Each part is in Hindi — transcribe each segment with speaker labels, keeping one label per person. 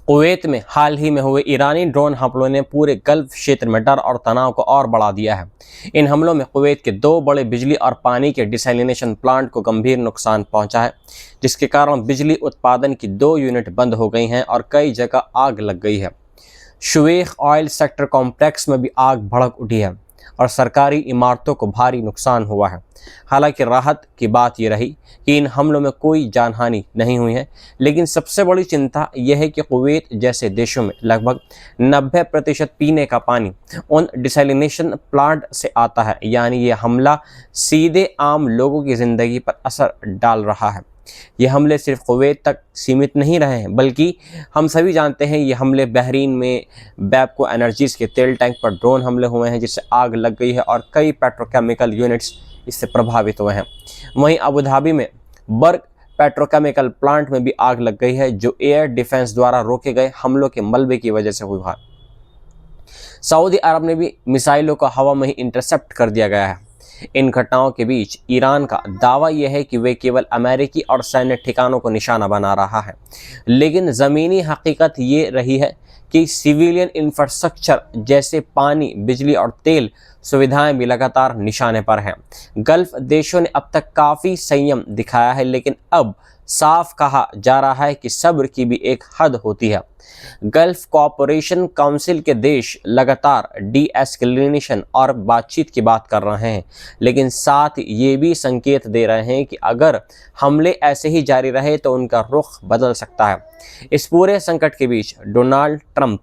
Speaker 1: कुवैत में हाल ही में हुए ईरानी ड्रोन हमलों ने पूरे गल्फ क्षेत्र में डर और तनाव को और बढ़ा दिया है। इन हमलों में कुवैत के 2 बड़े बिजली और पानी के डिसैलिनेशन प्लांट को गंभीर नुकसान पहुंचा है, जिसके कारण बिजली उत्पादन की 2 यूनिट बंद हो गई हैं और कई जगह आग लग गई है। शुवेख ऑयल सेक्टर कॉम्प्लेक्स में भी आग भड़क उठी है और सरकारी इमारतों को भारी नुकसान हुआ है। हालांकि राहत की बात यह रही कि इन हमलों में कोई जानहानि नहीं हुई है, लेकिन सबसे बड़ी चिंता यह है कि कुवैत जैसे देशों में लगभग 90% पीने का पानी उन डिसैलिनेशन प्लांट से आता है, यानी यह हमला सीधे आम लोगों की ज़िंदगी पर असर डाल रहा है। ये हमले सिर्फ कुवैत तक सीमित नहीं रहे हैं, बल्कि हम सभी जानते हैं ये हमले बहरीन में बैबको एनर्जीज के तेल टैंक पर ड्रोन हमले हुए हैं, जिससे आग लग गई है और कई पेट्रोकेमिकल यूनिट्स इससे प्रभावित हुए हैं। वहीं अबू धाबी में बर्ग पेट्रोकेमिकल प्लांट में भी आग लग गई है, जो एयर डिफेंस द्वारा रोके गए हमलों के मलबे की वजह से हुआ। सऊदी अरब ने भी मिसाइलों को हवा में ही इंटरसेप्ट कर दिया गया है। इन घटनाओं के बीच ईरान का दावा यह है कि वे केवल अमेरिकी और सैन्य ठिकानों को निशाना बना रहा है, लेकिन ज़मीनी हकीकत ये रही है कि सिविलियन इंफ्रास्ट्रक्चर जैसे पानी, बिजली और तेल सुविधाएं भी लगातार निशाने पर हैं। गल्फ देशों ने अब तक काफ़ी संयम दिखाया है, लेकिन अब साफ कहा जा रहा है कि सब्र की भी एक हद होती है। गल्फ कोऑपरेशन काउंसिल के देश लगातार डी-एस्केलेशन और बातचीत की बात कर रहे हैं, लेकिन साथ ये भी संकेत दे रहे हैं कि अगर हमले ऐसे ही जारी रहे तो उनका रुख बदल सकता है। इस पूरे संकट के बीच डोनाल्ड ट्रंप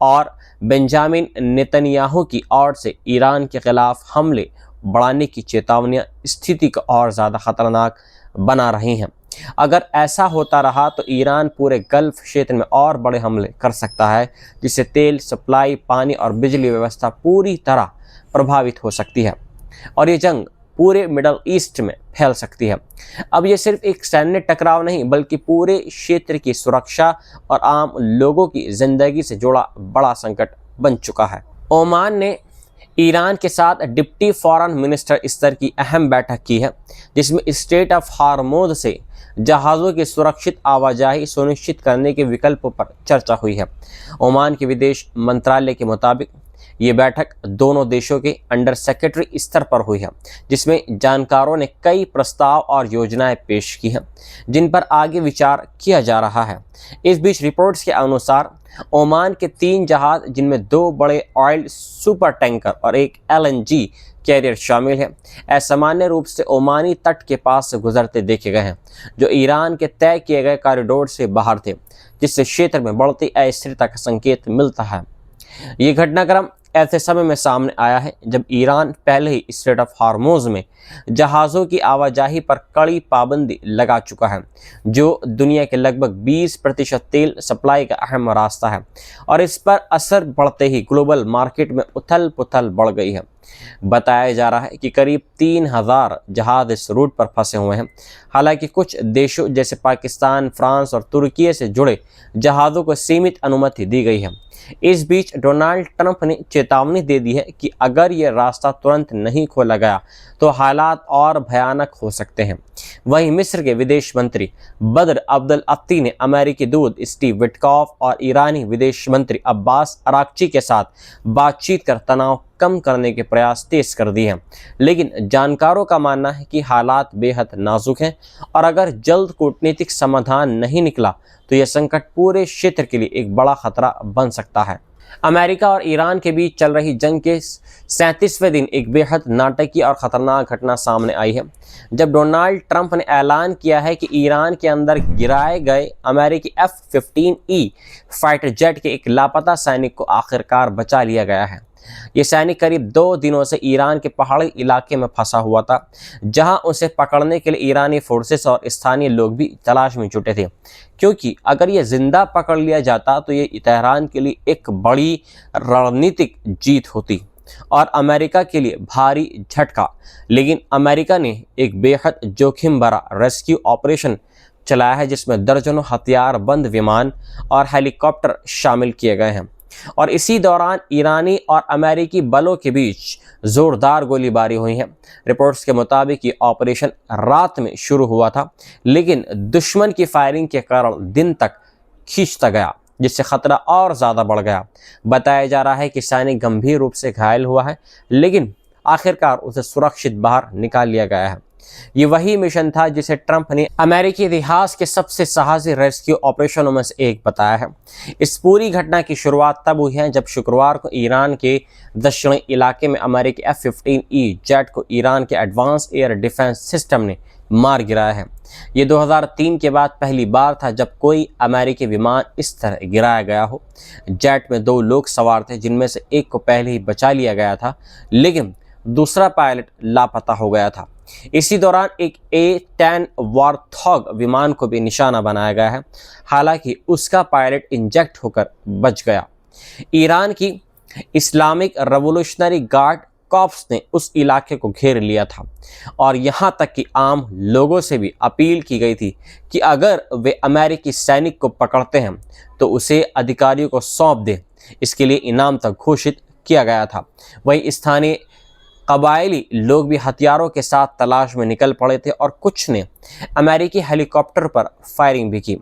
Speaker 1: और बेंजामिन नेतन्याहू की ओर से ईरान के खिलाफ हमले बढ़ाने की चेतावनियां स्थिति को और ज़्यादा खतरनाक बना रही हैं। अगर ऐसा होता रहा तो ईरान पूरे गल्फ क्षेत्र में और बड़े हमले कर सकता है, जिससे तेल सप्लाई, पानी और बिजली व्यवस्था पूरी तरह प्रभावित हो सकती है और ये जंग पूरे मिडल ईस्ट में फैल सकती है। अब ये सिर्फ एक सैन्य टकराव नहीं, बल्कि पूरे क्षेत्र की सुरक्षा और आम लोगों की ज़िंदगी से जुड़ा बड़ा संकट बन चुका है। ओमान ने ईरान के साथ डिप्टी फॉरेन मिनिस्टर स्तर की अहम बैठक की है, जिसमें स्ट्रेट ऑफ हार्मोज से जहाज़ों की सुरक्षित आवाजाही सुनिश्चित करने के विकल्पों पर चर्चा हुई है। ओमान के विदेश मंत्रालय के मुताबिक ये बैठक दोनों देशों के अंडर सेक्रेटरी स्तर पर हुई है, जिसमें जानकारों ने कई प्रस्ताव और योजनाएं पेश की हैं, जिन पर आगे विचार किया जा रहा है। इस बीच रिपोर्ट्स के अनुसार ओमान के 3 जहाज, जिनमें 2 बड़े ऑयल सुपर टैंकर और एक LNG कैरियर शामिल है, असामान्य रूप से ओमानी तट के पास से गुजरते देखे गए हैं, जो ईरान के तय किए गए कॉरिडोर से बाहर थे, जिससे क्षेत्र में बढ़ती अस्थिरता का संकेत मिलता है। ये घटनाक्रम ऐसे समय में सामने आया है जब ईरान पहले ही स्ट्रेट ऑफ हार्मोज में जहाज़ों की आवाजाही पर कड़ी पाबंदी लगा चुका है, जो दुनिया के लगभग 20% तेल सप्लाई का अहम रास्ता है, और इस पर असर बढ़ते ही ग्लोबल मार्केट में उथल पुथल बढ़ गई है। बताया जा रहा है कि करीब 3000 जहाज इस रूट पर फंसे हुए हैं। हालांकि कुछ देशों जैसे पाकिस्तान, फ्रांस और तुर्की से जुड़े जहाज़ों को सीमित अनुमति दी गई है। इस बीच डोनाल्ड ट्रंप ने चेतावनी दे दी है कि अगर यह रास्ता तुरंत नहीं खोला गया तो हालात और भयानक हो सकते हैं। वहीं मिस्र के विदेश मंत्री बदर अब्दुल अत्ती ने अमेरिकी दूत स्टीव विटकॉफ और ईरानी विदेश मंत्री अब्बास अराक्ची के साथ बातचीत कर तनाव कम करने के प्रयास तेज कर दिए हैं, लेकिन जानकारों का मानना है कि हालात बेहद नाजुक हैं और अगर जल्द कूटनीतिक समाधान नहीं निकला तो यह संकट पूरे क्षेत्र के लिए एक बड़ा खतरा बन सकता है। अमेरिका और ईरान के बीच चल रही जंग के 37वें दिन एक बेहद नाटकीय और ख़तरनाक घटना सामने आई है, जब डोनाल्ड ट्रंप ने ऐलान किया है कि ईरान के अंदर गिराए गए अमेरिकी F-15E फाइटर जेट के एक लापता सैनिक को आखिरकार बचा लिया गया है। ये सैनिक करीब 2 दिनों से ईरान के पहाड़ी इलाके में फंसा हुआ था, जहां उसे पकड़ने के लिए ईरानी फोर्सेस और स्थानीय लोग भी तलाश में जुटे थे, क्योंकि अगर ये जिंदा पकड़ लिया जाता तो ये तेहरान के लिए एक बड़ी रणनीतिक जीत होती और अमेरिका के लिए भारी झटका। लेकिन अमेरिका ने एक बेहद जोखिम भरा रेस्क्यू ऑपरेशन चलाया है, जिसमें दर्जनों हथियारबंद विमान और हेलीकॉप्टर शामिल किए गए हैं, और इसी दौरान ईरानी और अमेरिकी बलों के बीच जोरदार गोलीबारी हुई है। रिपोर्ट्स के मुताबिक ये ऑपरेशन रात में शुरू हुआ था, लेकिन दुश्मन की फायरिंग के कारण दिन तक खींचता गया जिससे खतरा और ज़्यादा बढ़ गया। बताया जा रहा है कि सैनिक गंभीर रूप से घायल हुआ है, लेकिन आखिरकार उसे सुरक्षित बाहर निकाल लिया गया है। ये वही मिशन था जिसे ट्रंप ने अमेरिकी इतिहास के सबसे साहसी रेस्क्यू ऑपरेशनों में से एक बताया है। इस पूरी घटना की शुरुआत तब हुई है जब शुक्रवार को ईरान के दक्षिणी इलाके में अमेरिकी F-15E जेट को ईरान के एडवांस एयर डिफेंस सिस्टम ने मार गिराया है। ये 2003 के बाद पहली बार था जब कोई अमेरिकी विमान इस तरह गिराया गया हो। जेट में 2 लोग सवार थे, जिनमें से एक को पहले ही बचा लिया गया था, लेकिन दूसरा पायलट लापता हो गया था। इसी दौरान एक A-10 वॉरथॉग विमान को भी निशाना बनाया गया है, हालांकि उसका पायलट इंजेक्ट होकर बच गया। ईरान की इस्लामिक रेवोल्यूशनरी गार्ड कॉप्स ने उस इलाके को घेर लिया था और यहाँ तक कि आम लोगों से भी अपील की गई थी कि अगर वे अमेरिकी सैनिक को पकड़ते हैं तो उसे अधिकारियों को सौंप दें। इसके लिए इनाम तक घोषित किया गया था। वहीं स्थानीय कबायली लोग भी हथियारों के साथ तलाश में निकल पड़े थे और कुछ ने अमेरिकी हेलीकॉप्टर पर फायरिंग भी की।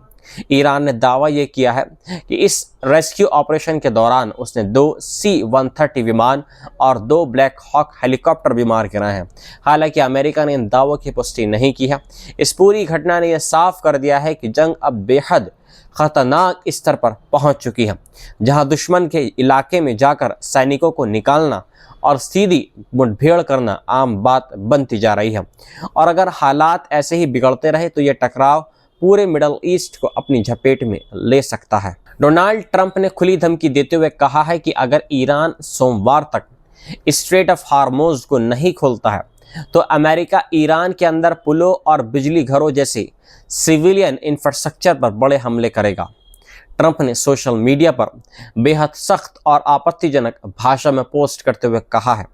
Speaker 1: ईरान ने दावा यह किया है कि इस रेस्क्यू ऑपरेशन के दौरान उसने 2 C-130 विमान और 2 ब्लैक हॉक हेलीकॉप्टर भी मार गिराए हैं। हालांकि अमेरिका ने इन दावों की पुष्टि नहीं की है। इस पूरी घटना ने यह साफ कर दिया है कि जंग अब बेहद खतरनाक स्तर पर पहुंच चुकी है, जहां दुश्मन के इलाके में जाकर सैनिकों को निकालना और सीधी मुठभेड़ करना आम बात बनती जा रही है। और अगर हालात ऐसे ही बिगड़ते रहे तो ये टकराव पूरे मिडल ईस्ट को अपनी झपेट में ले सकता है। डोनाल्ड ट्रंप ने खुली धमकी देते हुए कहा है कि अगर ईरान सोमवार तक स्ट्रेट ऑफ हार्मोज को नहीं खोलता है तो अमेरिका ईरान के अंदर पुलों और बिजली घरों जैसे सिविलियन इंफ्रास्ट्रक्चर पर बड़े हमले करेगा। ट्रंप ने सोशल मीडिया पर बेहद सख्त और आपत्तिजनक भाषा में पोस्ट करते हुए कहा है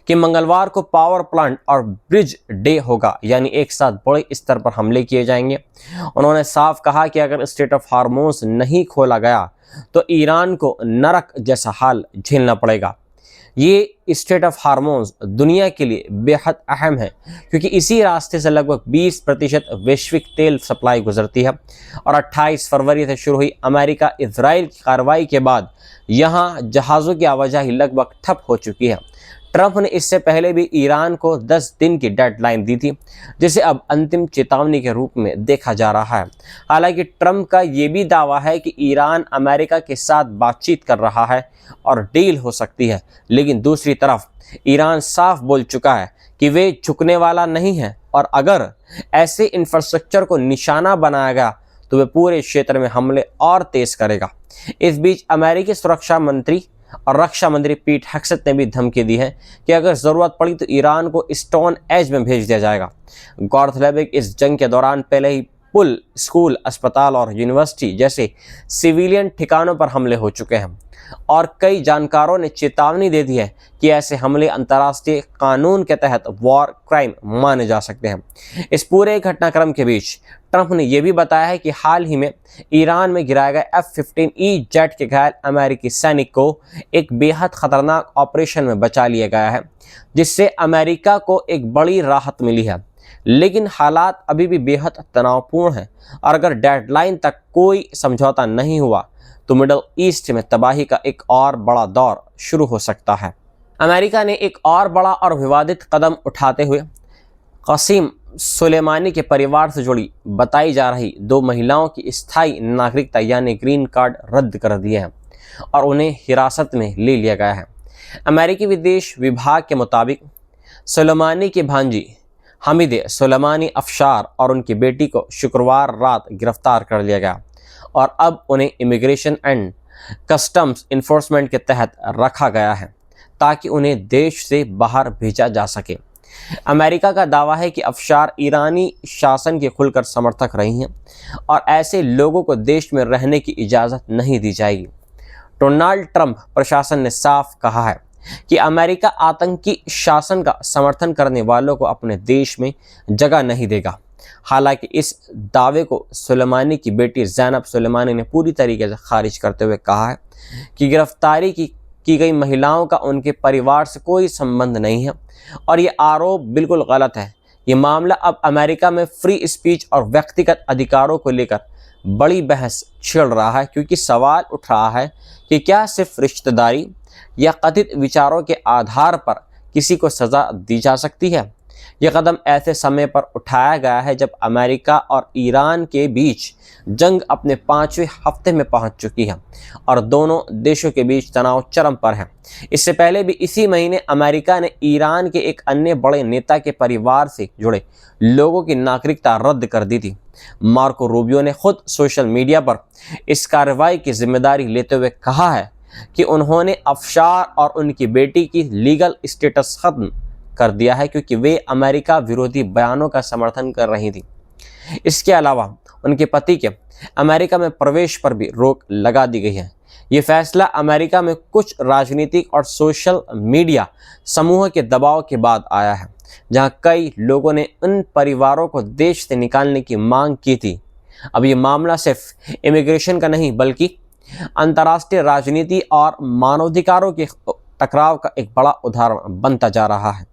Speaker 1: कि मंगलवार को पावर प्लांट और ब्रिज डे होगा, यानी एक साथ बड़े स्तर पर हमले किए जाएंगे। उन्होंने साफ कहा कि अगर स्ट्रेट ऑफ हार्मोज नहीं खोला गया तो ईरान को नरक जैसा हाल झेलना पड़ेगा। ये स्ट्रेट ऑफ हार्मोज दुनिया के लिए बेहद अहम है क्योंकि इसी रास्ते से लगभग 20% वैश्विक तेल सप्लाई गुजरती है और 28 फरवरी से शुरू हुई अमेरिका इजराइल की कार्रवाई के बाद यहाँ जहाज़ों की आवाजाही लगभग ठप हो चुकी है। ट्रंप ने इससे पहले भी ईरान को 10 दिन की डेडलाइन दी थी, जिसे अब अंतिम चेतावनी के रूप में देखा जा रहा है। हालांकि ट्रंप का ये भी दावा है कि ईरान अमेरिका के साथ बातचीत कर रहा है और डील हो सकती है, लेकिन दूसरी तरफ ईरान साफ बोल चुका है कि वे झुकने वाला नहीं है और अगर ऐसे इंफ्रास्ट्रक्चर को निशाना बनाया गया तो वे पूरे क्षेत्र में हमले और तेज करेगा। इस बीच अमेरिकी सुरक्षा मंत्री और रक्षा मंत्री पीट हेक्सेट ने भी धमकी दी है कि अगर जरूरत पड़ी तो ईरान को स्टोन एज में भेज दिया जाएगा। गौरतलब है कि इस जंग के दौरान पहले ही पुल, स्कूल, अस्पताल और यूनिवर्सिटी जैसे सिविलियन ठिकानों पर हमले हो चुके हैं और कई जानकारों ने चेतावनी दे दी है कि ऐसे हमले अंतर्राष्ट्रीय कानून के तहत वॉर क्राइम माने जा सकते हैं। इस पूरे घटनाक्रम के बीच ट्रंप ने यह भी बताया है कि हाल ही में ईरान में गिराए गए F-15E जेट के घायल अमेरिकी सैनिक को एक बेहद खतरनाक ऑपरेशन में बचा लिया गया है, जिससे अमेरिका को एक बड़ी राहत मिली है। लेकिन हालात अभी भी बेहद तनावपूर्ण हैं और अगर डेडलाइन तक कोई समझौता नहीं हुआ तो मिडल ईस्ट में तबाही का एक और बड़ा दौर शुरू हो सकता है। अमेरिका ने एक और बड़ा और विवादित कदम उठाते हुए क़ासिम सुलेमानी के परिवार से जुड़ी बताई जा रही 2 महिलाओं की स्थायी नागरिकता यानी ग्रीन कार्ड रद्द कर दिए हैं और उन्हें हिरासत में ले लिया गया है। अमेरिकी विदेश विभाग के मुताबिक सुलेमानी की भांजी हमीदे सुलेमानी अफशार और उनकी बेटी को शुक्रवार रात गिरफ्तार कर लिया गया और अब उन्हें इमिग्रेशन एंड कस्टम्स इन्फोर्समेंट के तहत रखा गया है ताकि उन्हें देश से बाहर भेजा जा सके। अमेरिका का दावा है कि अफशार ईरानी शासन के खुलकर समर्थक रही हैं और ऐसे लोगों को देश में रहने की इजाज़त नहीं दी जाएगी। डोनाल्ड ट्रंप प्रशासन ने साफ कहा है कि अमेरिका आतंकी शासन का समर्थन करने वालों को अपने देश में जगह नहीं देगा। हालांकि इस दावे को सुलेमानी की बेटी ज़ैनब सुलेमानी ने पूरी तरीके से खारिज करते हुए कहा है कि गिरफ्तारी की गई महिलाओं का उनके परिवार से कोई संबंध नहीं है और ये आरोप बिल्कुल गलत है। ये मामला अब अमेरिका में फ्री स्पीच और व्यक्तिगत अधिकारों को लेकर बड़ी बहस छिड़ रहा है, क्योंकि सवाल उठ रहा है कि क्या सिर्फ रिश्तेदारी या कथित विचारों के आधार पर किसी को सज़ा दी जा सकती है। यह कदम ऐसे समय पर उठाया गया है जब अमेरिका और ईरान के बीच जंग अपने 5वें हफ्ते में पहुंच चुकी है और दोनों देशों के बीच तनाव चरम पर है। इससे पहले भी इसी महीने अमेरिका ने ईरान के एक अन्य बड़े नेता के परिवार से जुड़े लोगों की नागरिकता रद्द कर दी थी। मार्को रूबियो ने खुद सोशल मीडिया पर इस कार्रवाई की जिम्मेदारी लेते हुए कहा है कि उन्होंने अफशार और उनकी बेटी की लीगल स्टेटस खत्म कर दिया है, क्योंकि वे अमेरिका विरोधी बयानों का समर्थन कर रही थी। इसके अलावा उनके पति के अमेरिका में प्रवेश पर भी रोक लगा दी गई है। ये फैसला अमेरिका में कुछ राजनीतिक और सोशल मीडिया समूह के दबाव के बाद आया है, जहां कई लोगों ने उन परिवारों को देश से निकालने की मांग की थी। अब ये मामला सिर्फ इमिग्रेशन का नहीं, बल्कि अंतर्राष्ट्रीय राजनीति और मानवाधिकारों के टकराव का एक बड़ा उदाहरण बनता जा रहा है।